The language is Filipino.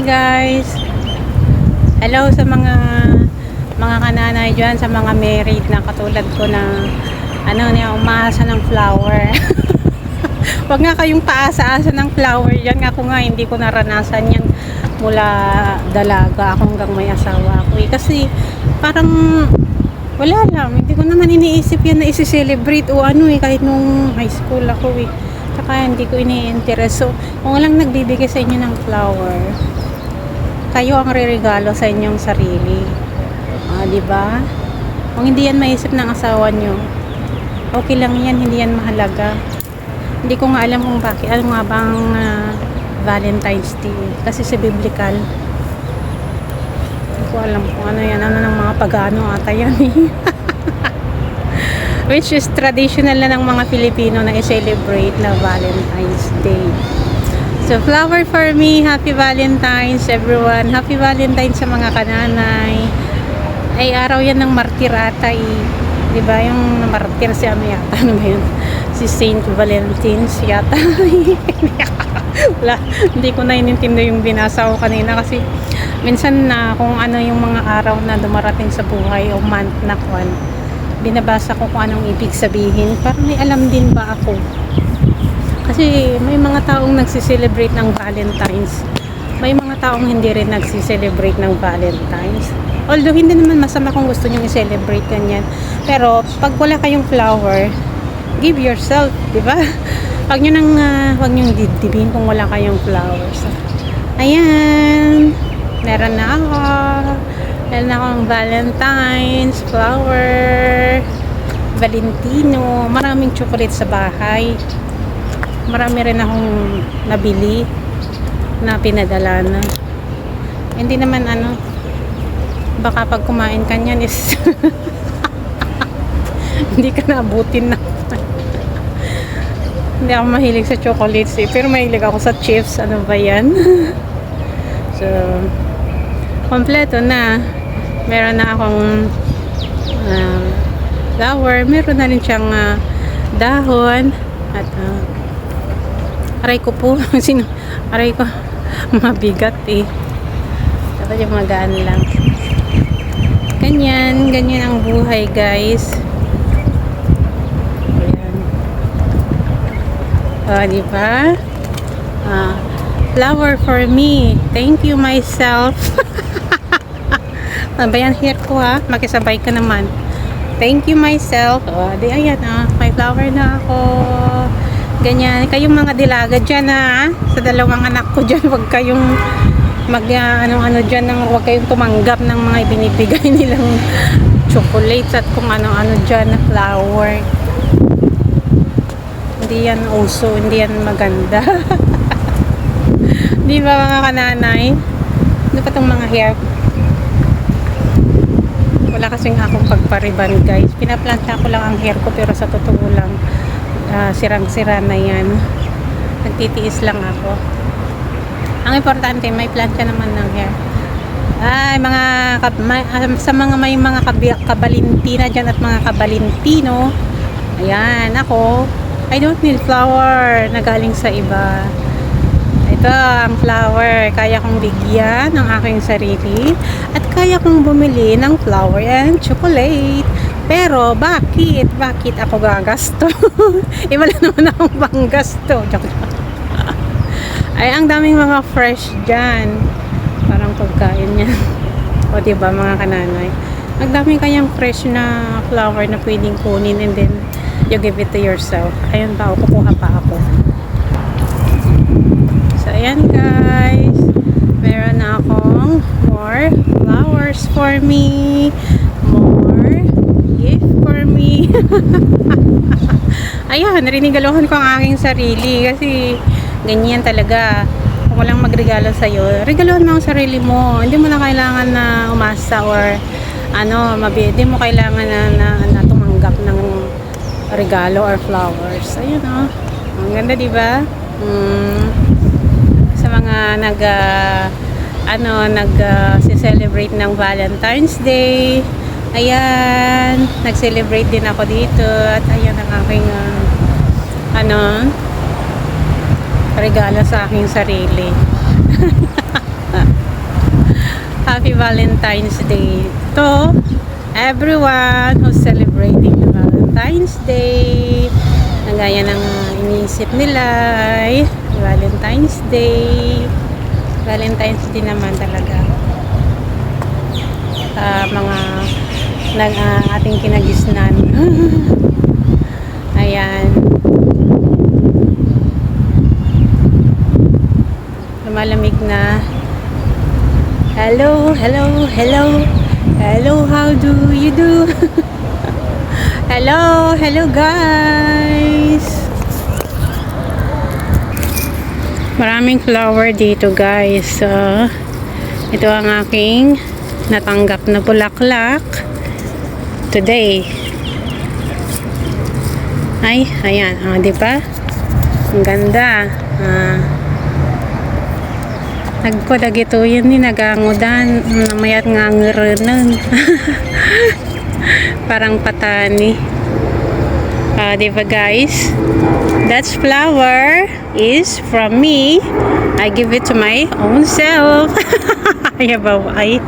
guys. Hello sa mga kananay dyan, sa mga married na katulad ko na umaasa ng flower. Wag nga kayong paasa-asa ng flower dyan. Ako nga hindi ko naranasan yan mula dalaga ako hanggang may asawa ako kasi parang wala lang, hindi ko naman iniisip yan na isi-celebrate o kahit nung high school ako tsaka hindi ko ini-interest. So kung walang nagbibigay sa inyo ng flower, kayo ang re-regalo sa inyong sarili, diba? Kung hindi yan maisip ng asawa nyo, okay lang yan, hindi yan mahalaga. Hindi ko nga alam kung bakit, ano nga bang Valentine's Day, kasi sa biblical hindi ko alam kung ano yan, ng mga pagano ata yan which is traditional na ng mga Pilipino na i-celebrate na Valentine's Day. So flower for me, happy Valentine's everyone, happy Valentine's sa mga kananay. Ay araw yan ng martir ata diba, yung martir si yata, ano ba yun, si Saint Valentine's yata. Wala, hindi ko na inintindi yung binasa ko kanina kasi minsan na kung ano yung mga araw na dumarating sa buhay o month na kwan, binabasa ko kung anong ibig sabihin para may alam din ba ako. Kasi may mga taong nagsiselebrate ng Valentine's, may mga taong hindi rin nagsiselebrate ng Valentine's. Although hindi naman masama kung gusto nyo i-celebrate ganyan, pero pag wala kayong flower, give yourself, diba? Huwag nyo didibin kung wala kayong flowers. Ayan, meron na akong Valentine's flower, Valentino, maraming chocolate sa bahay, marami rin akong nabili na pinadala na. Hindi naman baka pag kumain ka niyan is hindi ka naabutin na. Hindi ako mahilig sa chocolates pero mahilig ako sa chips. Ano ba yan? So kompleto na. Meron na akong flower, meron na rin siyang dahon at aray ko po aray ko mabigat dapat yung magaan lang. Ganyan ang buhay guys. Ayan. Diba? Flower for me. Thank you myself. Bayan hair ko makisabay ka naman. Thank you myself. Di ayan may flower na ako. Ganyan. Kayong mga dilaga dyan sa dalawang anak ko dyan, huwag kayong dyan, huwag kayong tumanggap ng mga ibinibigay nilang chocolates at kung ano-ano dyan na flower. Hindi yan uso, hindi yan maganda. Di ba mga kananay? Ano pa itong mga hair? Wala kasing akong pagpariban guys. Pinaplanta ko lang ang hair ko pero sa totoo lang sirang-sira na yan. Nagtitiis lang ako. Ang importante may plancha naman ng hair. Sa may mga kabalintina dyan at mga kabalintino, ayan, ako I don't need flower na galing sa iba. Ito ang flower, kaya kong bigyan ng aking sarili at kaya kong bumili ng flower and chocolate. Pero bakit ako gagasto? Wala naman akong panggasto. Ay, ang daming mga fresh dyan. Parang pagkain yan. O diba mga kananay? Ang daming kayang fresh na flower na pwedeng kunin and then you give it to yourself. Ayun pa, kukuha pa ako. So, ayan guys. Meron na akong more flowers for me. More gift for me. Ayan, rinigaluhan ko ang aking sarili kasi ganyan talaga. Kung walang magregalo sa'yo, regaluhan mo ang sarili mo. Hindi mo na kailangan na umasa or hindi mo kailangan na tumanggap ng regalo or flowers. Ayun ang ganda diba? Sa mga nag-celebrate ng Valentine's Day, ayan, nag-celebrate din ako dito at ayan ang aking regalo sa aking sarili. Valentine's Day to everyone who's celebrating the Valentine's Day. Nagaya ng iniisip nila ay Valentine's Day. Valentine's Day naman talaga. Mga ating kinagisnan. Ayan. Lumalamig na. Hello, hello, hello. Hello, how do you do? Hello, hello guys. Maraming flower dito guys. So, ito ang aking natanggap na bulaklak today. Ay, ayan. Di ba? Ang ganda. Nagkodag ito yun ni nagangudan. Namayat nga ngiranan. Parang patani. Di ba guys? That flower is from me. I give it to my own self. Ay, baway.